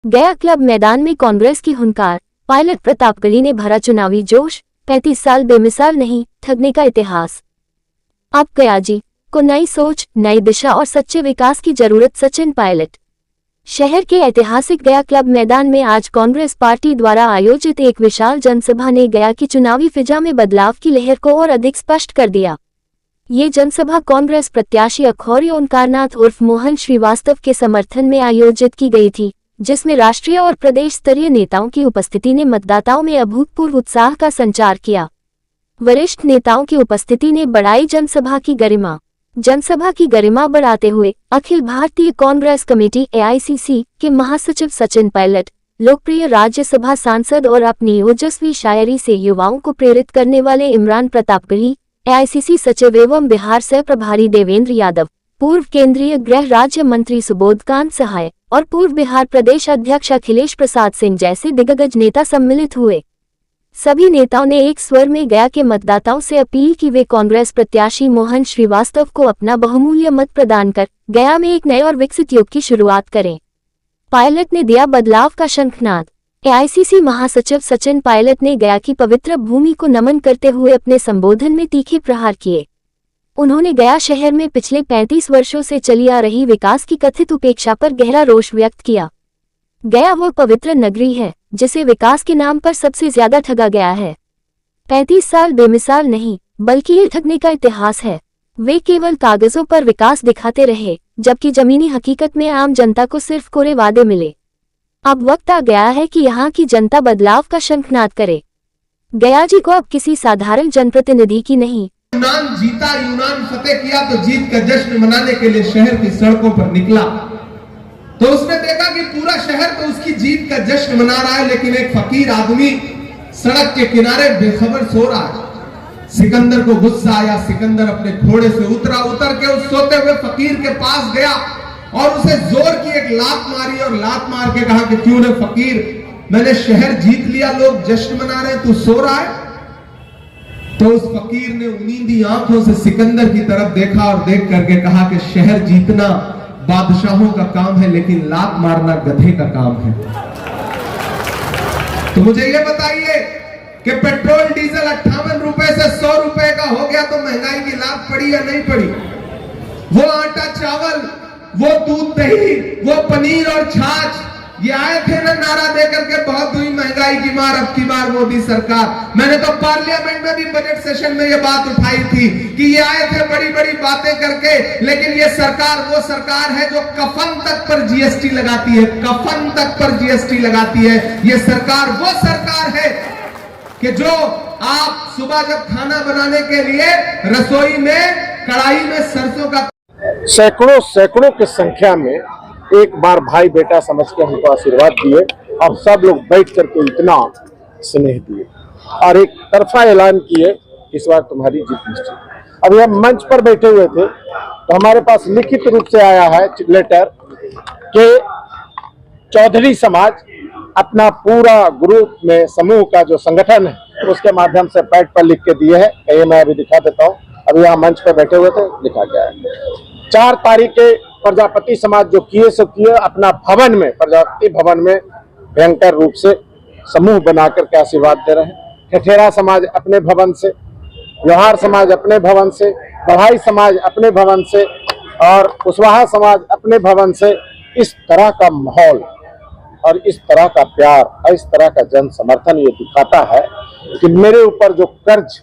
गया क्लब मैदान में कांग्रेस की हुंकार, पायलट प्रतापगढ़ी ने भरा चुनावी जोश। 35 साल बेमिसाल नहीं, ठगने का इतिहास। अब गया जी को नई सोच, नई दिशा और सच्चे विकास की जरूरत। सचिन पायलट। शहर के ऐतिहासिक गया क्लब मैदान में आज कांग्रेस पार्टी द्वारा आयोजित एक विशाल जनसभा ने गया की चुनावी फिजा में बदलाव की लहर को और अधिक स्पष्ट कर दिया। ये जनसभा कांग्रेस प्रत्याशी अखौरी ओंकारनाथ उर्फ मोहन श्रीवास्तव के समर्थन में आयोजित की गई थी, जिसमें राष्ट्रीय और प्रदेश स्तरीय नेताओं की उपस्थिति ने मतदाताओं में अभूतपूर्व उत्साह का संचार किया। वरिष्ठ नेताओं की उपस्थिति ने बढ़ाई जनसभा की गरिमा। जनसभा की गरिमा बढ़ाते हुए अखिल भारतीय कांग्रेस कमेटी AICC के महासचिव सचिन पायलट, लोकप्रिय राज्यसभा सांसद और अपनी ओजस्वी शायरी से युवाओं को प्रेरित करने वाले इमरान प्रतापगढ़ी, AICC सचिव एवं बिहार सह प्रभारी देवेंद्र यादव, पूर्व केंद्रीय गृह राज्य मंत्री सुबोधकांत सहाय और पूर्व बिहार प्रदेश अध्यक्ष अखिलेश प्रसाद सिंह जैसे दिग्गज नेता सम्मिलित हुए। सभी नेताओं ने एक स्वर में गया के मतदाताओं से अपील की वे कांग्रेस प्रत्याशी मोहन श्रीवास्तव को अपना बहुमूल्य मत प्रदान कर गया में एक नए और विकसित युग की शुरुआत करें। पायलट ने दिया बदलाव का शंखनाद। AICC महासचिव सचिन पायलट ने गया की पवित्र भूमि को नमन करते हुए अपने संबोधन में तीखे प्रहार किए। उन्होंने गया शहर में पिछले 35 वर्षों से चली आ रही विकास की कथित उपेक्षा पर गहरा रोष व्यक्त किया। गया वो पवित्र नगरी है जिसे विकास के नाम पर सबसे ज्यादा ठगा गया है। 35 साल बेमिसाल नहीं, बल्कि ये ठगने का इतिहास है। वे केवल कागजों पर विकास दिखाते रहे, जबकि जमीनी हकीकत में आम जनता को सिर्फ कोरे वादे मिले। अब वक्त आ गया है कि यहाँ की जनता बदलाव का शंखनाद करे। गया जी को अब किसी साधारण जनप्रतिनिधि की नहीं, यूनान जीता, यूनान फतेह किया तो जीत का जश्न मनाने के लिए शहर की सड़कों पर निकला, तो उसने देखा कि पूरा शहर तो उसकी जीत का जश्न मना रहा है, लेकिन एक फकीर आदमी सड़क के किनारे बेखबर सो रहा है। सिकंदर को गुस्सा आया, सिकंदर अपने घोड़े से उतर के उस सोते हुए फकीर के पास गया और उसे जोर की एक लात मारी और लात मार के कहा कि क्यों रे फकीर, मैंने शहर जीत लिया, लोग जश्न मना रहे, तू सो रहा है। तो उस फकीर ने उनींदी आंखों से सिकंदर की तरफ देखा और देख करके कहा कि शहर जीतना बादशाहों का काम है, लेकिन लात मारना गधे का काम है। तो मुझे ये बताइए कि पेट्रोल डीजल 58 रुपए से 100 रुपए का हो गया तो महंगाई की लात पड़ी या नहीं पड़ी? वो आटा चावल, वो दूध दही, वो पनीर और छाछ, ये आए थे ना नारा देकर के बहुत हुई महंगाई की मार, अब की बार मोदी सरकार। मैंने तो पार्लियामेंट में भी बजट सेशन में ये बात उठाई थी कि ये आए थे बड़ी बड़ी बातें करके, लेकिन ये सरकार वो सरकार है जो कफन तक पर GST लगाती है, कफन तक पर GST लगाती है। ये सरकार वो सरकार है कि जो आप सुबह जब खाना बनाने के लिए रसोई में कढ़ाई में सरसों का सैकड़ों की संख्या में एक बार भाई बेटा समझ के हमको आशीर्वाद दिए और सब लोग बैठ करके इतना स्नेह दिए और एक तरफा ऐलान किए इस बार तुम्हारी जीत निश्चित। अभी हम मंच पर बैठे हुए थे तो हमारे पास लिखित रूप से आया है लेटर कि चौधरी समाज अपना पूरा ग्रुप में समूह का जो संगठन है उसके माध्यम से पैड पर लिख के दिए है। ये मैं अभी दिखा देता हूँ। अभी यहाँ मंच पर बैठे हुए थे, लिखा गया है 4 तारीख के प्रजापति समाज जो किए सो किए, अपना भवन में, प्रजापति भवन में भयंकर रूप से समूह बनाकर के आशीर्वाद दे रहे हैं। ठठेरा समाज अपने भवन से, व्यवहार समाज अपने भवन से, बढ़ाई समाज अपने भवन से और कुशवाहा समाज अपने भवन से। इस तरह का माहौल और इस तरह का प्यार और इस तरह का जन समर्थन ये दिखाता है कि मेरे ऊपर जो कर्ज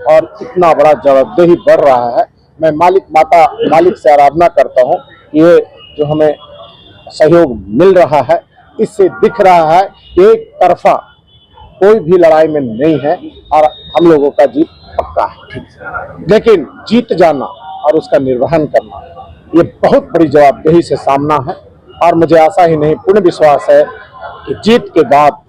और इतना बड़ा जवाबदेही बढ़ रहा है, मैं मालिक से आराधना करता हूँ कि ये जो हमें सहयोग मिल रहा है इससे दिख रहा है एक तरफा कोई भी लड़ाई में नहीं है और हम लोगों का जीत पक्का है। लेकिन जीत जाना और उसका निर्वहन करना ये बहुत बड़ी जवाबदेही से सामना है और मुझे आशा ही नहीं पूर्ण विश्वास है कि जीत के बाद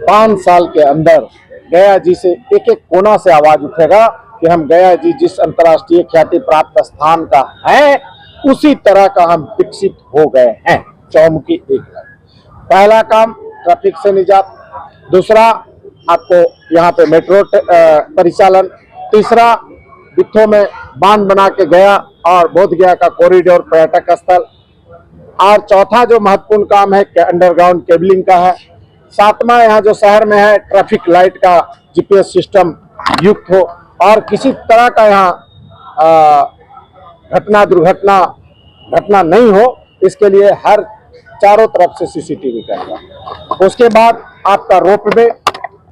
5 साल के अंदर गया जी से एक एक कोना से आवाज उठेगा कि हम गया जी जिस अंतर्राष्ट्रीय ख्याति प्राप्त स्थान का है उसी तरह का हम विकसित हो गए हैं। चौमुखी एक पहला काम ट्रैफिक से निजात, दूसरा आपको यहाँ पे मेट्रो परिचालन, तीसरा बिट्ठो में बांध बना के गया और बोध गया का कॉरिडोर पर्यटक स्थल, और चौथा जो महत्वपूर्ण काम है अंडरग्राउंड केबलिंग का है। सातवां यहाँ जो शहर में है ट्रैफिक लाइट का जीपीएस सिस्टम युक्त हो और किसी तरह का यहाँ घटना नहीं हो, इसके लिए हर चारों तरफ से सीसीटीवी कैमरा। उसके बाद आपका रोपवे,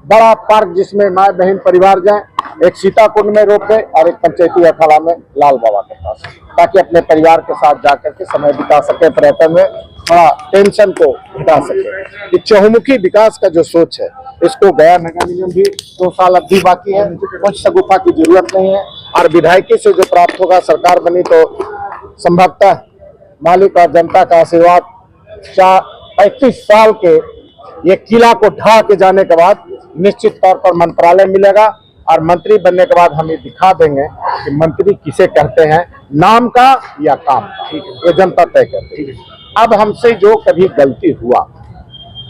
बड़ा पार्क जिसमें माँ बहन परिवार जाए, एक सीताकुंड में रोपवे और एक पंचायती अखाड़ा में लाल बाबा के पास, ताकि अपने परिवार के साथ जाकर के समय बिता सके, पर्यटन में थोड़ा टेंशन को घटा सके। ये चहुमुखी विकास का जो सोच है, इसको गया नगर निगम भी 2 साल अवधि बाकी है, कुछ शगुफा की जरूरत नहीं है और विधायकी से जो प्राप्त होगा, सरकार बनी तो संभवतः मालिक और जनता का आशीर्वाद 35 साल के ये किला को ढा के जाने के बाद निश्चित तौर पर मंत्रालय मिलेगा और मंत्री बनने के बाद हम ये दिखा देंगे कि मंत्री किसे कहते हैं, नाम का या काम का, ये जनता तय करती है। अब हमसे जो कभी गलती हुआ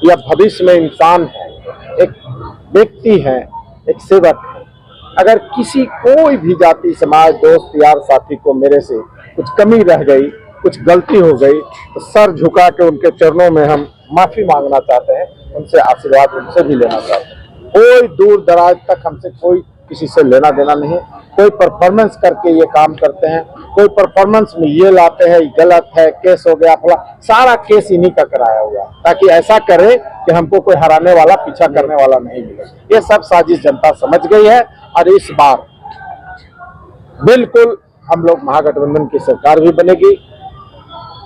या भविष्य में इंसान है, एक व्यक्ति है, एक सेवक है, अगर किसी कोई भी जाति समाज दोस्त यार साथी को मेरे से कुछ कमी रह गई, कुछ गलती हो गई, तो सर झुका के उनके चरणों में हम माफी मांगना चाहते हैं, उनसे आशीर्वाद उनसे भी लेना चाहते हैं। कोई दूर दराज तक हमसे कोई किसी से लेना देना नहीं। कोई परफॉर्मेंस करके ये काम करते हैं, कोई परफॉर्मेंस में ये लाते हैं, गलत है, केस हो गया, फला सारा केस इन्हीं का कराया हुआ, ताकि ऐसा करे कि हमको कोई हराने वाला, पीछा करने वाला नहीं मिले। ये सब साजिश जनता समझ गई है और इस बार बिल्कुल हम लोग महागठबंधन की सरकार भी बनेगी,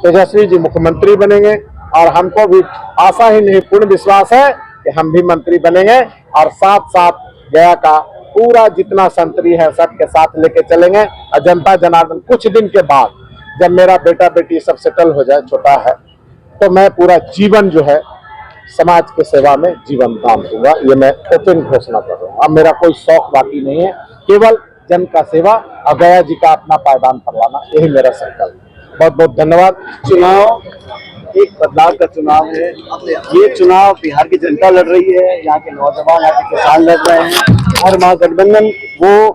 तेजस्वी जी मुख्यमंत्री बनेंगे और हमको भी आशा ही नहीं पूर्ण विश्वास है कि हम भी मंत्री बनेंगे और साथ साथ गया का पूरा जितना संतरी है सबके साथ लेके चलेंगे। और जनता जनार्दन कुछ दिन के बाद जब मेरा बेटा बेटी सब सेटल हो जाए, छोटा है, तो मैं पूरा जीवन जो है समाज के सेवा में जीवन दान दूंगा। ये मैं ओपन घोषणा कर रहा हूँ। अब मेरा कोई शौक बाकी नहीं है, केवल जन का सेवा और गया जी का अपना पायदान पर लाना, यही मेरा संकल्प है। बहुत बहुत धन्यवाद। चुनाव एक बदलाव का चुनाव है। ये चुनाव बिहार की जनता लड़ रही है, यहाँ के नौजवान, यहाँ के किसान लड़ रहे हैं और महागठबंधन वो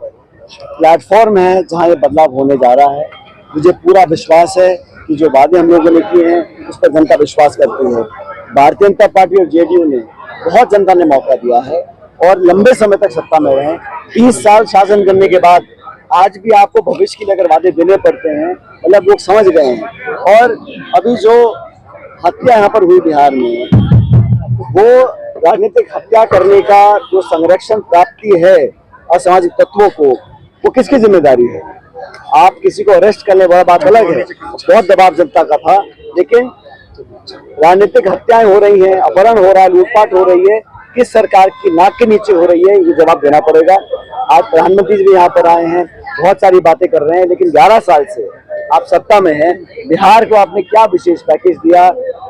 प्लेटफॉर्म है जहाँ ये बदलाव होने जा रहा है। मुझे पूरा विश्वास है कि जो वादे हम लोगों ने किए हैं उस पर जनता विश्वास करती है। भारतीय जनता पार्टी और जेडीयू ने बहुत जनता ने मौका दिया है और लंबे समय तक सत्ता में रहे। 30 साल शासन करने के बाद आज भी आपको भविष्य के लिए अगर वादे देने पड़ते हैं, मतलब लोग समझ गए हैं। और अभी जो हत्या यहाँ पर हुई बिहार में, वो राजनीतिक हत्या करने का जो संरक्षण प्राप्ति है असामाजिक तत्वों को, वो किसकी जिम्मेदारी है? आप किसी को अरेस्ट करने वाला बात अलग है, बहुत दबाव जनता का था, लेकिन राजनीतिक हत्याएं हो रही हैं, अपहरण हो रहा है, लूटपाट हो रही है, किस सरकार की नाक के नीचे हो रही है, ये जवाब देना पड़ेगा। आज प्रधानमंत्री जी भी यहाँ पर आए हैं, बहुत सारी बातें कर रहे हैं, लेकिन 11 साल से आप सत्ता में हैं, बिहार को आपने क्या विशेष पैकेज दिया?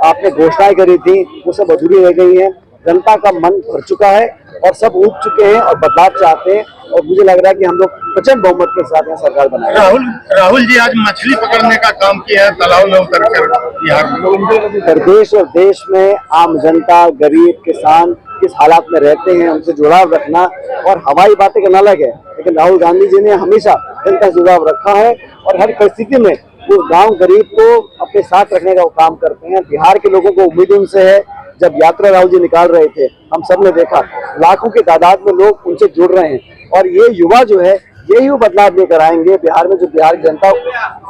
आपने घोषणाएं करी थी, वो सब अधूरी रह गई हैं। जनता का मन भर चुका है और सब उठ चुके हैं और बदलाव चाहते हैं और मुझे लग रहा है कि हम लोग प्रचंड बहुमत के साथ यहाँ सरकार बनाएंगे। राहुल जी आज मछली पकड़ने का काम किया है तालाब में उतर कर बिहार में। प्रदेश और देश में आम जनता, गरीब, किसान किस हालात में रहते हैं, उनसे जुड़ाव रखना और हवाई बातें करना अलग है, लेकिन राहुल गांधी जी ने हमेशा जनता से जुड़ाव रखा है और हर परिस्थिति में वो गांव गरीब को अपने साथ रखने का वो काम करते हैं। बिहार के लोगों को उम्मीद उनसे है। जब यात्रा राहुल जी निकाल रहे थे, हम सब ने देखा लाखों की तादाद में लोग उनसे जुड़ रहे हैं और ये युवा जो है यही वो बदलाव लेकर आएंगे बिहार में। जो बिहार की जनता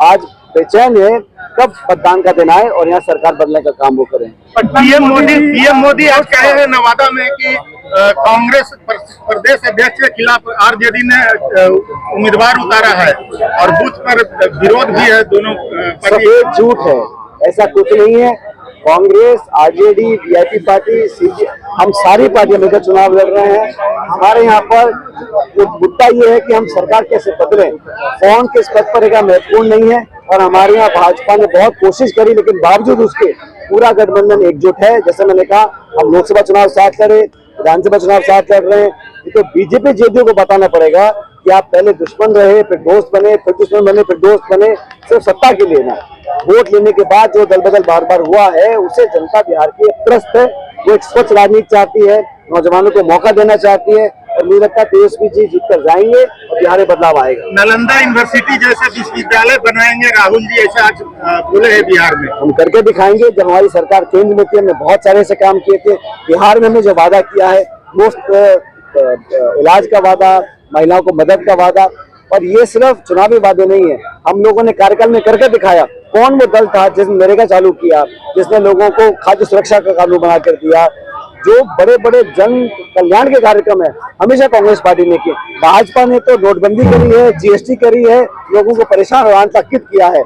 आज बेचैन है कब मतदान का दिन आए और यहाँ सरकार बदलने का काम वो करें। पीएम मोदी आज कहे हैं नवादा में कि कांग्रेस प्रदेश अध्यक्ष के खिलाफ आरजेडी ने उम्मीदवार उतारा है और बूथ पर विरोध भी है दोनों सफेद झूठ है, ऐसा कुछ नहीं है। Congress, RJD, VIP party, CP, हम सारी पार्टियां मिलकर चुनाव लड़ रहे हैं। हमारे यहाँ पर मुद्दा ये है कि हम सरकार कैसे बदलें, कौन किस पद पर रहेगा महत्वपूर्ण नहीं है। और हमारे यहाँ भाजपा ने बहुत कोशिश करी, लेकिन बावजूद उसके पूरा गठबंधन एकजुट है। जैसे मैंने कहा, हम लोकसभा चुनाव साथ लड़े, विधानसभा चुनाव साथ लड़ रहे हैं, तो बीजेपी जेडीयू को बताना पड़ेगा कि आप पहले दुश्मन रहे, फिर दोस्त बने, फिर दुश्मन बने, फिर दोस्त बने, सिर्फ सत्ता के लिए ना। वोट लेने के बाद जो दल बदल बार बार हुआ है, उसे जनता बिहार की त्रस्त है। वो एक स्वच्छ राजनीति चाहती है, नौजवानों को मौका देना चाहती है और मुझे लगता है तेजस्वी जी जीत कर जाएंगे और बिहार में बदलाव आएगा। नालंदा यूनिवर्सिटी जैसे विश्वविद्यालय बनाएंगे राहुल जी, ऐसे आज बोले हैं बिहार में। हम करके दिखाएंगे। जब हमारी सरकार केंद्र में थी हमने बहुत सारे ऐसे काम किए थे। बिहार में हमने जो वादा किया है, मुफ्त इलाज का वादा, महिलाओं को मदद का वादा, और ये सिर्फ चुनावी वादे नहीं है, हम लोगों ने कार्यकाल में करके दिखाया। कौन वो दल था जिसने नरेगा चालू किया, जिसने लोगों को खाद्य सुरक्षा का कानून बना कर दिया, जो बड़े बड़े जन कल्याण के कार्यक्रम है हमेशा कांग्रेस पार्टी ने किए। भाजपा ने तो नोटबंदी करी है, जीएसटी करी है, लोगों को परेशान और आतंकित किया है।